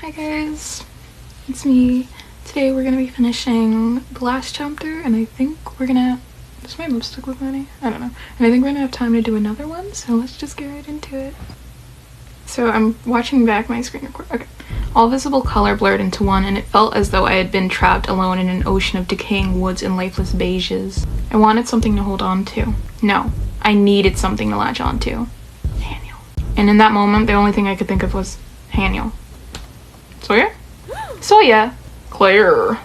Hi guys, it's me. Today we're gonna be finishing the last chapter, and I think we're gonna... Does my lipstick look funny? I don't know. And I think we're gonna have time to do another one, so let's just get right into it. So I'm watching back my screen record. Okay. All visible color blurred into one, and it felt as though I had been trapped alone in an ocean of decaying woods and lifeless beiges. I wanted something to hold on to. No, I needed something to latch onto. Haniel. And in that moment, the only thing I could think of was Haniel. Sawyer? Sawyer! Claire!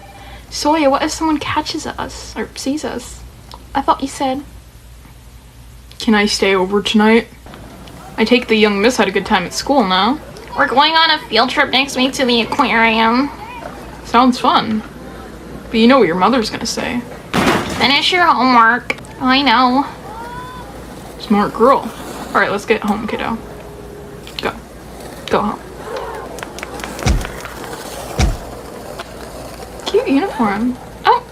Sawyer, what if someone catches us? Or sees us? I thought you said... Can I stay over tonight? I take the young miss had a good time at school now. We're going on a field trip next week to the aquarium. Sounds fun. But you know what your mother's gonna say. Finish your homework. I know. Smart girl. Alright, let's get home, kiddo. Go. Go home. Cute uniform. Oh!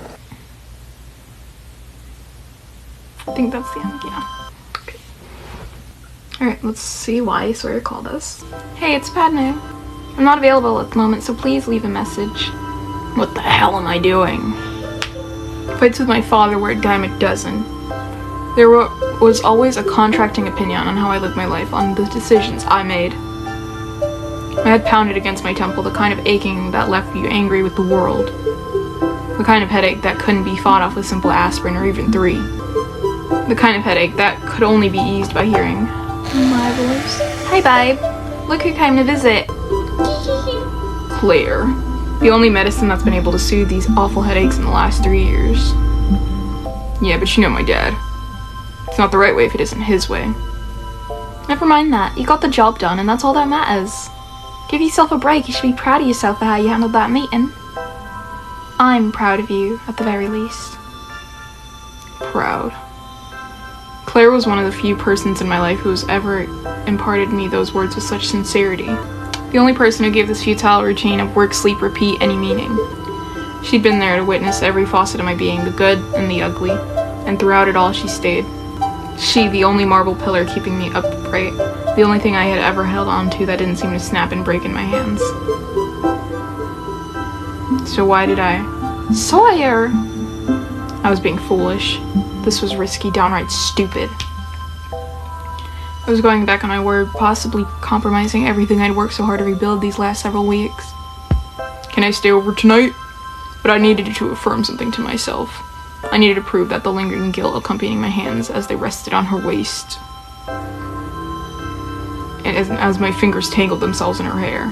I think that's the end, yeah. Okay. Alright, let's see why Sawyer called us. Hey, it's Padme. I'm not available at the moment, so please leave a message. What the hell am I doing? Fights with my father were a dime a dozen. There was always a contracting opinion on how I lived my life, on the decisions I made. My head pounded against my temple, the kind of aching that left you angry with the world. The kind of headache that couldn't be fought off with simple aspirin or even 3. The kind of headache that could only be eased by hearing my voice. Hi, babe. Look who came to visit. Claire. The only medicine that's been able to soothe these awful headaches in the last 3 years. Yeah, but you know my dad. It's not the right way if it isn't his way. Never mind that. You got the job done, and that's all that matters. Give yourself a break. You should be proud of yourself for how you handled that meeting. I'm proud of you, at the very least. Proud. Claire was one of the few persons in my life who has ever imparted me those words with such sincerity. The only person who gave this futile routine of work, sleep, repeat any meaning. She'd been there to witness every facet of my being, the good and the ugly, and throughout it all she stayed. She, the only marble pillar keeping me upright, the only thing I had ever held on to that didn't seem to snap and break in my hands. So why did I? Sawyer! I was being foolish. This was risky, downright stupid. I was going back on my word, possibly compromising everything I'd worked so hard to rebuild these last several weeks. Can I stay over tonight? But I needed to affirm something to myself. I needed to prove that the lingering guilt accompanying my hands as they rested on her waist. And as my fingers tangled themselves in her hair.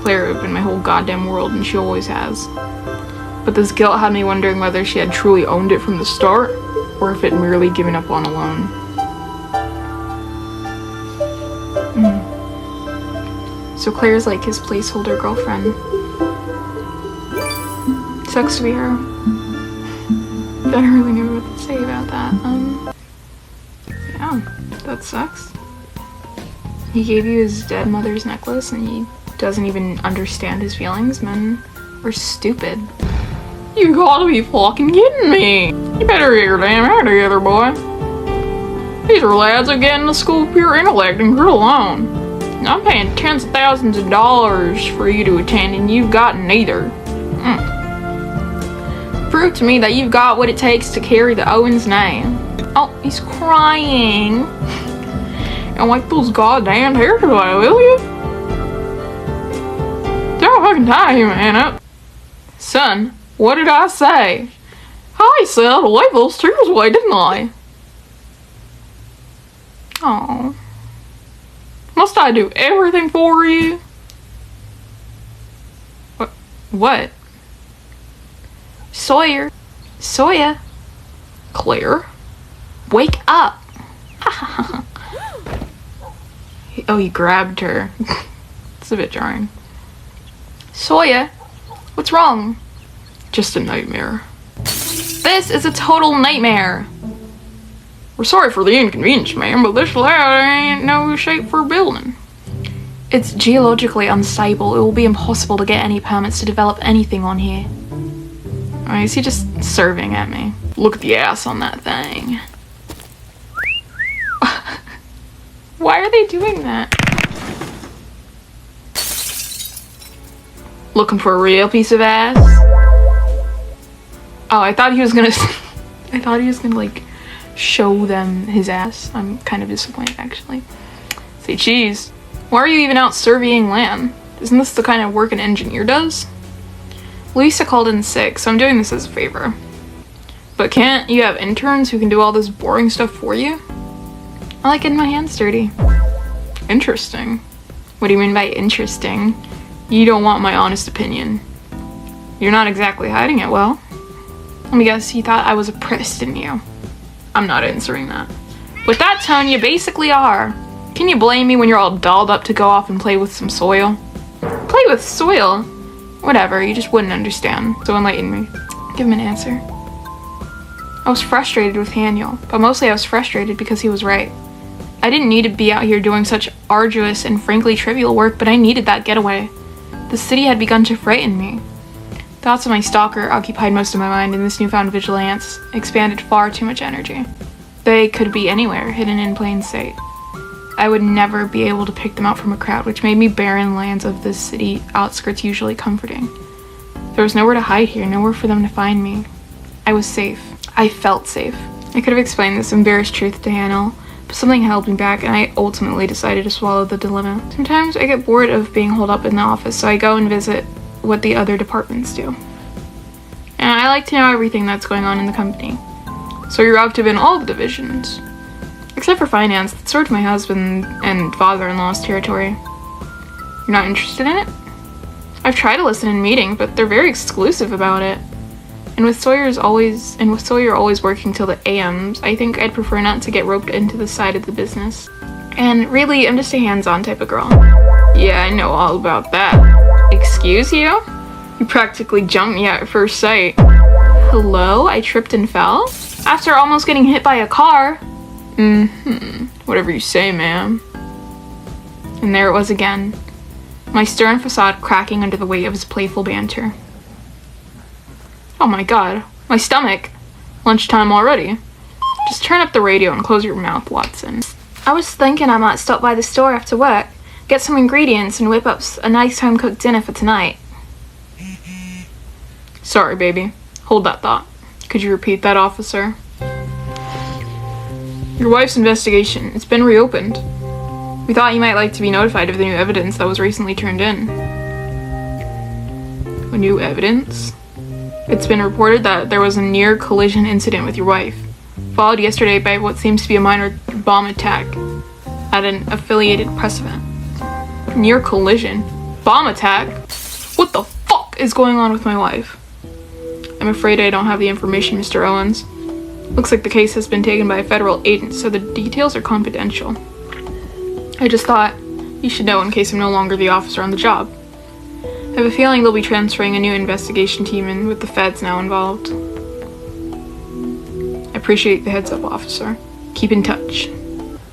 Claire had been my whole goddamn world, and she always has. But this guilt had me wondering whether she had truly owned it from the start, or if it merely given up on alone. So Claire's like his placeholder girlfriend. Sucks to be her. I don't really know what to say about that. Yeah, that sucks. He gave you his dead mother's necklace and he doesn't even understand his feelings. Men are stupid. You gotta be fucking kidding me! You better get your damn hair together, boy. These are lads that get into school with pure intellect and grit alone. I'm paying tens of thousands of dollars for you to attend and you've got neither. Prove to me that you've got what it takes to carry the Owens name. Oh, he's crying. And like those goddamn hairs away, will you? Don't fucking tie him, man, up. Son, what did I say? I said wipe those tears away, didn't I? Oh. Must I do everything for you? What? Sawyer. Sawyer. Claire. Wake up. Oh, he grabbed her. It's a bit jarring. Sawyer. What's wrong? Just a nightmare. This is a total nightmare. We're sorry for the inconvenience, ma'am, but this lad ain't no shape for building. It's geologically unstable. It will be impossible to get any permits to develop anything on here. Or is he just serving at me? Look at the ass on that thing. Why are they doing that? Looking for a real piece of ass? Oh, I thought he was gonna like show them his ass. I'm kind of disappointed actually. Say cheese. Why are you even out surveying land? Isn't this the kind of work an engineer does? Lisa called in sick, so I'm doing this as a favor. But can't you have interns who can do all this boring stuff for you? I like getting my hands dirty. Interesting. What do you mean by interesting? You don't want my honest opinion. You're not exactly hiding it well. Let me guess, you thought I was a priss, didn't you? I'm not answering that. With that tone, you basically are. Can you blame me when you're all dolled up to go off and play with some soil? Play with soil? Whatever, you just wouldn't understand. So enlighten me. Give him an answer. I was frustrated with Daniel, but mostly I was frustrated because he was right. I didn't need to be out here doing such arduous and frankly trivial work, but I needed that getaway. The city had begun to frighten me. Thoughts of my stalker occupied most of my mind, and this newfound vigilance expanded far too much energy. They could be anywhere, hidden in plain sight. I would never be able to pick them out from a crowd, which made me barren lands of the city outskirts usually comforting. There was nowhere to hide here, nowhere for them to find me. I was safe. I felt safe. I could have explained this embarrassed truth to Hannah, but something held me back, and I ultimately decided to swallow the dilemma. Sometimes I get bored of being holed up in the office, so I go and visit what the other departments do. And I like to know everything that's going on in the company. So you're active in all the divisions. Except for finance, that's sort of my husband and father-in-law's territory. You're not interested in it? I've tried to listen in meetings, but they're very exclusive about it. And with Sawyer always working till the AMs, I think I'd prefer not to get roped into the side of the business. And really, I'm just a hands-on type of girl. Yeah, I know all about that. Excuse you? You practically jumped me at first sight. Hello? I tripped and fell? After almost getting hit by a car? Whatever you say, ma'am. And there it was again. My stern facade cracking under the weight of his playful banter. Oh my god, my stomach. Lunchtime already. Just turn up the radio and close your mouth, Watson. I was thinking I might stop by the store after work, get some ingredients and whip up a nice home-cooked dinner for tonight. Sorry, baby. Hold that thought. Could you repeat that, officer? Your wife's investigation. It's been reopened. We thought you might like to be notified of the new evidence that was recently turned in. New evidence? It's been reported that there was a near collision incident with your wife, followed yesterday by what seems to be a minor bomb attack at an affiliated press event. Near collision? Bomb attack? What the fuck is going on with my wife? I'm afraid I don't have the information, Mr. Owens. Looks like the case has been taken by a federal agent, so the details are confidential. I just thought you should know in case I'm no longer the officer on the job. I have a feeling they'll be transferring a new investigation team in with the feds now involved. I appreciate the heads up, officer. Keep in touch.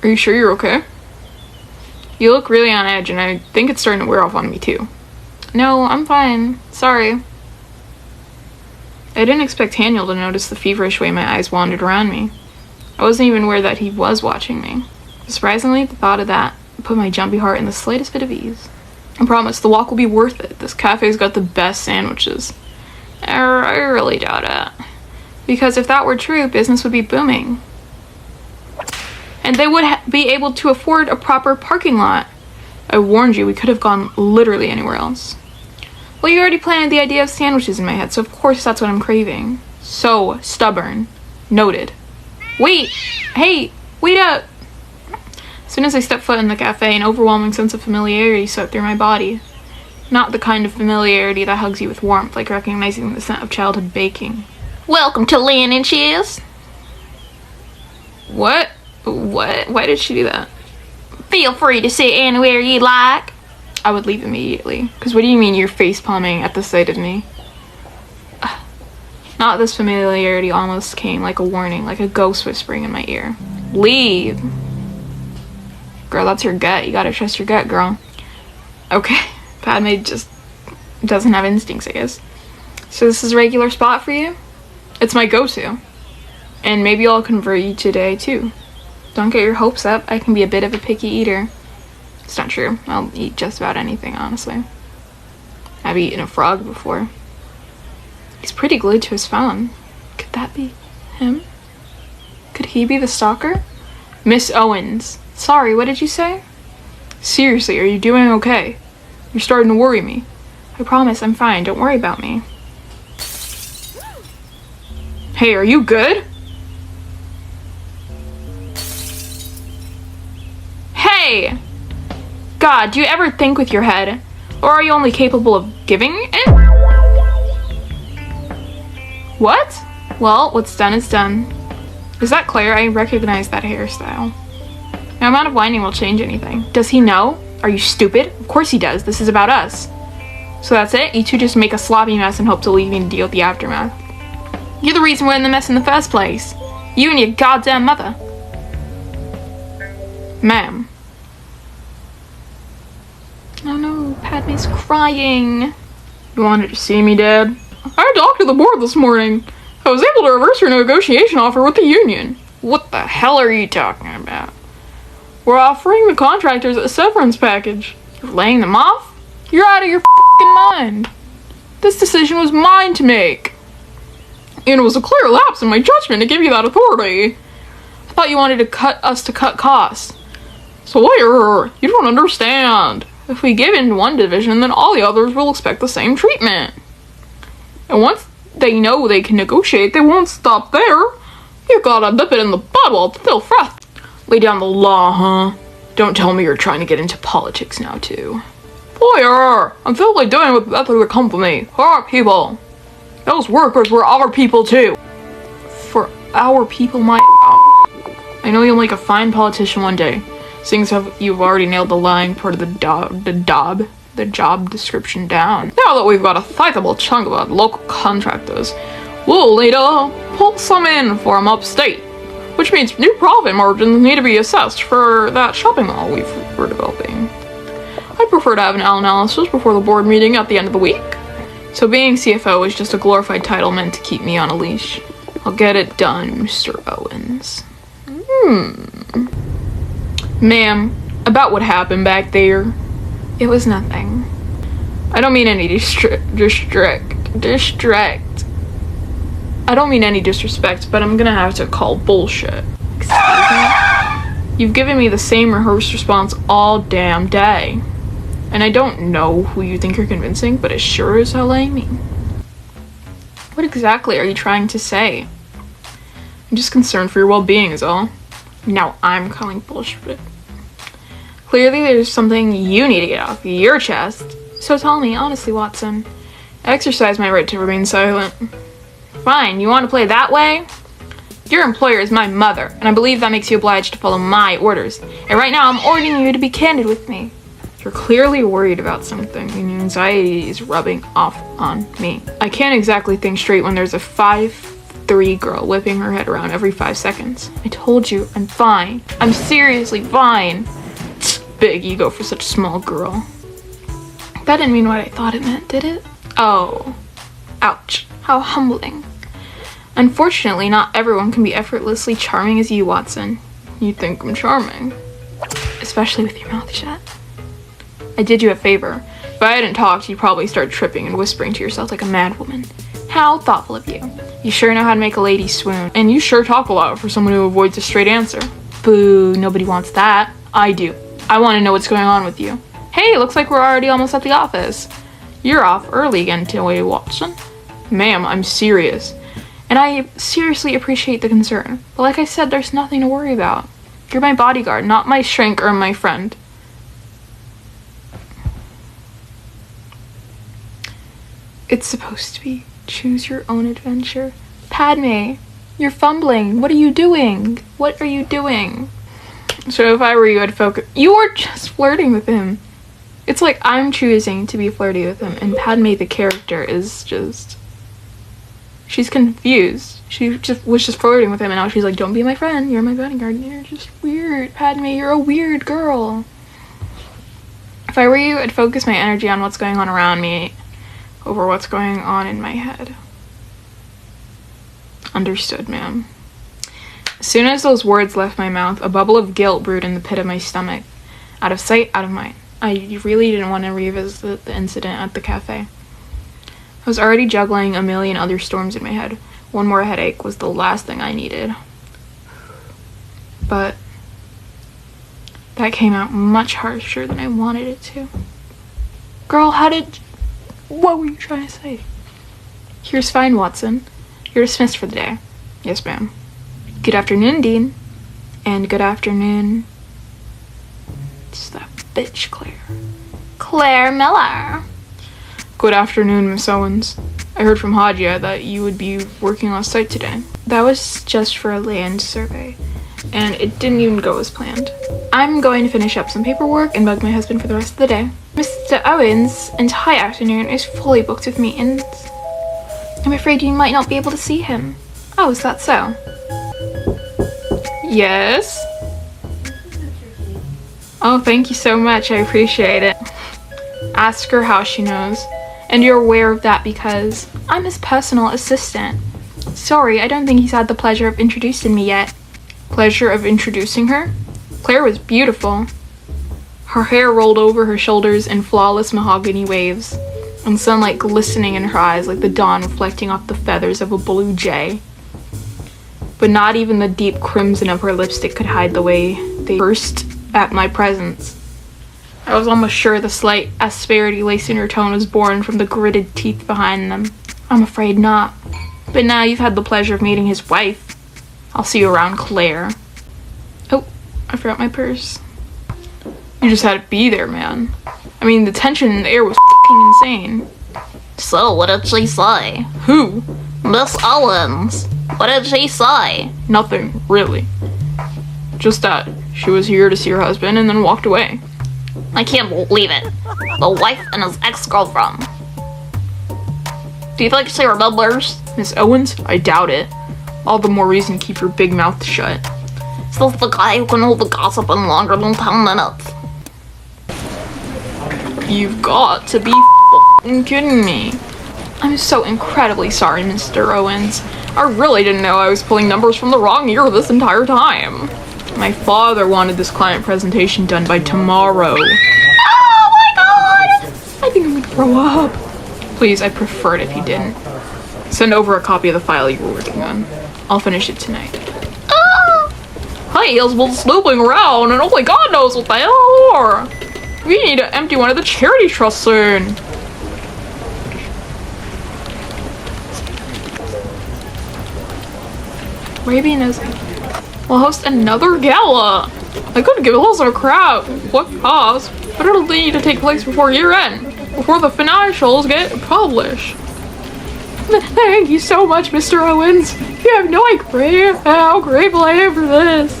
Are you sure you're okay? You look really on edge, and I think it's starting to wear off on me too. No, I'm fine. Sorry. I didn't expect Daniel to notice the feverish way my eyes wandered around me. I wasn't even aware that he was watching me. Surprisingly, the thought of that put my jumpy heart in the slightest bit of ease. I promise, the walk will be worth it. This cafe's got the best sandwiches. I really doubt it. Because if that were true, business would be booming. And they would be able to afford a proper parking lot. I warned you, we could have gone literally anywhere else. Well, you already planted the idea of sandwiches in my head, so of course that's what I'm craving. So stubborn. Noted. Wait! Hey! Wait up! As soon as I stepped foot in the cafe, an overwhelming sense of familiarity swept through my body. Not the kind of familiarity that hugs you with warmth, like recognizing the scent of childhood baking. Welcome to Land and Cheese. What? Why did she do that? Feel free to sit anywhere you like. I would leave immediately. Because what do you mean you're face-palming at the sight of me? Not this familiarity almost came like a warning, like a ghost whispering in my ear. Leave! Girl, that's your gut. You gotta trust your gut, girl. Okay. Padme just doesn't have instincts, I guess. So this is a regular spot for you? It's my go-to. And maybe I'll convert you today, too. Don't get your hopes up. I can be a bit of a picky eater. It's not true. I'll eat just about anything, honestly. I I've eaten a frog before. He's pretty glued to his phone. Could that be him? Could he be the stalker? Miss Owens. Sorry, what did you say? Seriously, are you doing okay? You're starting to worry me. I promise I'm fine. Don't worry about me. Hey, are you good? Hey! God, do you ever think with your head? Or are you only capable of giving it? What? Well, what's done is done. Is that Claire? I recognize that hairstyle. No amount of whining will change anything. Does he know? Are you stupid? Of course he does. This is about us. So that's it? You two just make a sloppy mess and hope to leave me to deal with the aftermath. You're the reason we're in the mess in the first place. You and your goddamn mother. Ma'am. Oh no, Padme's crying. You wanted to see me, Dad? I talked to the board this morning. I was able to reverse your negotiation offer with the union. What the hell are you talking about? We're offering the contractors a severance package. You're laying them off? You're out of your f***ing mind. This decision was mine to make. And it was a clear lapse in my judgment to give you that authority. I thought you wanted to cut costs. So Lawyer, you don't understand. If we give in to one division, then all the others will expect the same treatment. And once they know they can negotiate, they won't stop there. You gotta nip it in the bud while it's still fresh. Lay down the law, huh? Don't tell me you're trying to get into politics now, too. Lawyer, I'm simply doing what's best for the company, for our people. Those workers were our people, too. For our people, I know you'll make a fine politician one day. Seeing as you've already nailed the lying part of the job description down. Now that we've got a sizable chunk of our local contractors, we'll need to pull some in from upstate, which means new profit margins need to be assessed for that shopping mall we're developing. I prefer to have an analysis before the board meeting at the end of the week. So being CFO is just a glorified title meant to keep me on a leash. I'll get it done, Mr. Owens. Ma'am, about what happened back there. It was nothing. I don't mean any I don't mean any disrespect, but I'm gonna have to call bullshit. Excuse me? You've given me the same rehearsed response all damn day. And I don't know who you think you're convincing, but it sure is hell ain't me. What exactly are you trying to say? I'm just concerned for your well-being is all. Now I'm calling bullshit. Clearly there's something you need to get off your chest. So tell me, honestly, Watson. I exercise my right to remain silent. Fine, you want to play that way? Your employer is my mother, and I believe that makes you obliged to follow my orders. And right now I'm ordering you to be candid with me. You're clearly worried about something, and your anxiety is rubbing off on me. I can't exactly think straight when there's a 5'3" girl whipping her head around every 5 seconds. I told you, I'm fine. I'm seriously fine. Big ego for such a small girl. That didn't mean what I thought it meant, did it? Oh. Ouch. How humbling. Unfortunately, not everyone can be effortlessly charming as you, Watson. You think I'm charming. Especially with your mouth shut. I did you a favor. If I hadn't talked, you'd probably start tripping and whispering to yourself like a madwoman. How thoughtful of you. You sure know how to make a lady swoon. And you sure talk a lot for someone who avoids a straight answer. Boo, nobody wants that. I do. I want to know what's going on with you. Hey, looks like we're already almost at the office. You're off early again today, Watson. Ma'am, I'm serious. And I seriously appreciate the concern. But like I said, there's nothing to worry about. You're my bodyguard, not my shrink or my friend. It's supposed to be choose your own adventure. Padme, you're fumbling. What are you doing? What are you doing? So if I were you, I'd focus. You were just flirting with him. It's like I'm choosing to be flirty with him, and Padme, the character, is just... She's confused. She was just flirting with him, and now she's like, don't be my friend. You're my bodyguard. You're just weird. Padme, you're a weird girl. If I were you, I'd focus my energy on what's going on around me over what's going on in my head. Understood, ma'am. As soon as those words left my mouth, a bubble of guilt brewed in the pit of my stomach. Out of sight, out of mind. I really didn't want to revisit the incident at the cafe. I was already juggling a million other storms in my head. One more headache was the last thing I needed. But that came out much harsher than I wanted it to. Girl, what were you trying to say? Here's fine, Watson. You're dismissed for the day. Yes, ma'am. Good afternoon, Dean. And good afternoon. It's that bitch, Claire. Claire Miller. Good afternoon, Miss Owens. I heard from Hadia that you would be working on site today. That was just for a land survey, and it didn't even go as planned. I'm going to finish up some paperwork and bug my husband for the rest of the day. Mr. Owens' entire afternoon is fully booked with meetings. I'm afraid you might not be able to see him. Oh, is that so? Yes? Oh, thank you so much. I appreciate it. Ask her how she knows. And you're aware of that because I'm his personal assistant. Sorry, I don't think he's had the pleasure of introducing me yet. Pleasure of introducing her? Claire was beautiful. Her hair rolled over her shoulders in flawless mahogany waves, and sunlight glistening in her eyes like the dawn reflecting off the feathers of a blue jay. But not even the deep crimson of her lipstick could hide the way they burst at my presence. I was almost sure the slight asperity lacing her tone was born from the gritted teeth behind them. I'm afraid not. But now you've had the pleasure of meeting his wife. I'll see you around, Claire. Oh, I forgot my purse. You just had to be there, man. I mean, the tension in the air was f***ing insane. So, what did she say? Who? Miss Owens. What did she say? Nothing, really. Just that she was here to see her husband and then walked away. I can't believe it. The wife and his ex-girlfriend. Do you think she remembers? Miss Owens? I doubt it. All the more reason to keep your big mouth shut. Is this the guy who can hold the gossip in longer than 10 minutes? You've got to be f***ing kidding me. I'm so incredibly sorry, Mr. Owens. I really didn't know I was pulling numbers from the wrong year this entire time. My father wanted this client presentation done by tomorrow. Oh my god! I think I'm gonna throw up. Please, I prefer it if you didn't. Send over a copy of the file you were working on. I'll finish it tonight. Hey, he's been snooping around and only God knows what the hell more. We need to empty one of the charity trusts soon. Why are you being nosy? We'll host another gala. I couldn't give less of a crap what cost, but it'll need to take place before year end, before the financials get published. Thank you so much, Mr. Owens. You have no idea how grateful I am for this.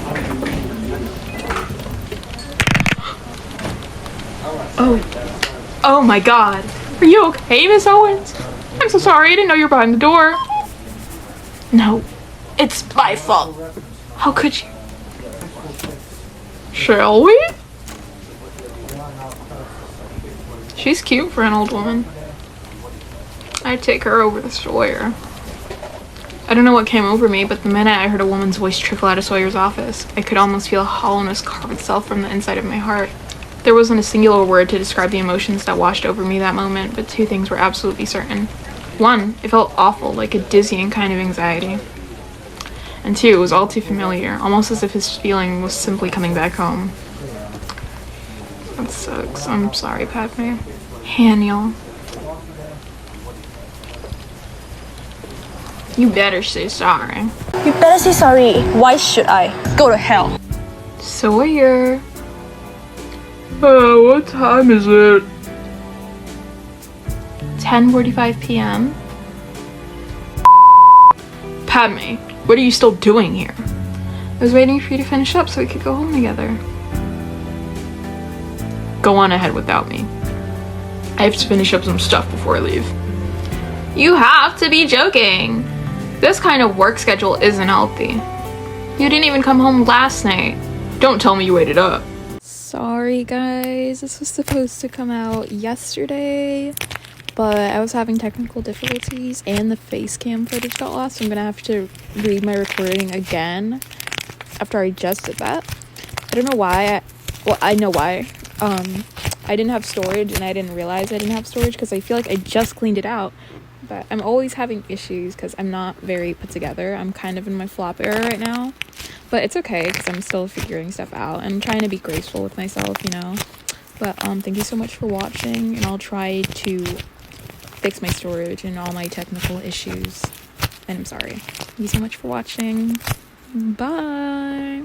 Oh my god. Are you okay, Miss Owens? I'm so sorry, I didn't know you were behind the door. No, it's my fault. How could you? Shall we? She's cute for an old woman. I'd take her over the Sawyer. I don't know what came over me, but the minute I heard a woman's voice trickle out of Sawyer's office, I could almost feel a hollowness carve itself from the inside of my heart. There wasn't a singular word to describe the emotions that washed over me that moment, but two things were absolutely certain. One, it felt awful, like a dizzying kind of anxiety. And two, it was all too familiar, almost as if his feeling was simply coming back home. That sucks. I'm sorry, Padme. Haniel. You better say sorry. You better say sorry. Why should I? Go to hell. Sawyer. Oh, what time is it? 10:45 p.m. Padme, what are you still doing here? I was waiting for you to finish up so we could go home together. Go on ahead without me. I have to finish up some stuff before I leave. You have to be joking. This kind of work schedule isn't healthy. You didn't even come home last night. Don't tell me you waited up. Sorry guys, this was supposed to come out yesterday, but I was having technical difficulties and the face cam footage got lost, so I'm gonna have to read my recording again after I just did that. I don't know why. I know why. I didn't have storage and I didn't realize I didn't have storage because I feel like I just cleaned it out. But I'm always having issues because I'm not very put together. I'm kind of in my flop era right now. But it's okay because I'm still figuring stuff out and trying to be graceful with myself, you know. But thank you so much for watching, and I'll try to fix my storage and all my technical issues. And I'm sorry. Thank you so much for watching. Bye.